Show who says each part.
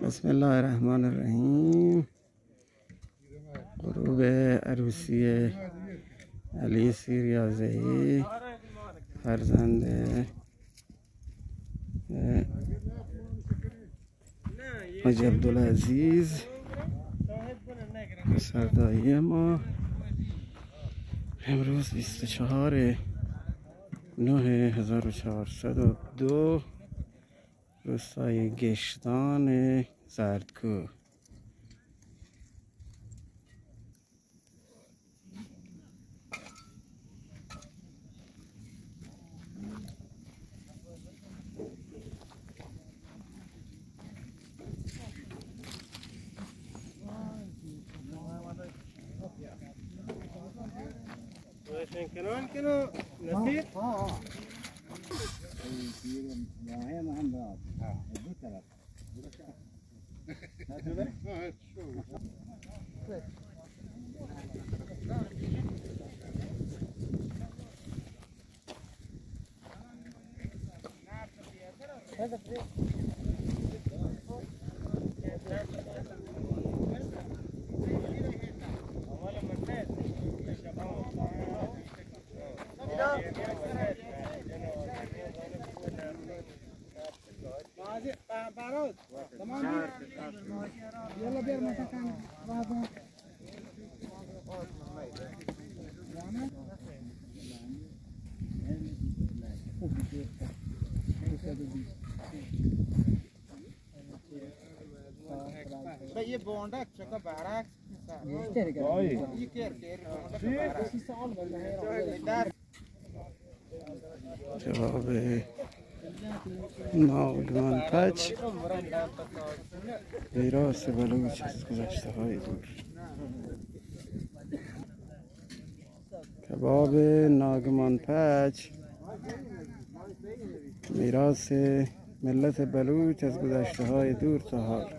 Speaker 1: بسم الله الرحمن الرحیم. غروب عروسی علی سیریازهی فرزند حاجی عبدالعزیز پسردایی ما. امروز 24/9/1402 روستای گشتان زردکوه.
Speaker 2: کنان کنو نصیر برات تمام يلا بير مسكن بعضه ये बोंडा चका बाराक ये केर
Speaker 1: جواب ناگهان پچ میراث بلوچ از گذشته های دور. کباب ناگهان پچ میراث ملت بلوچ از گذشته های دور تا حال.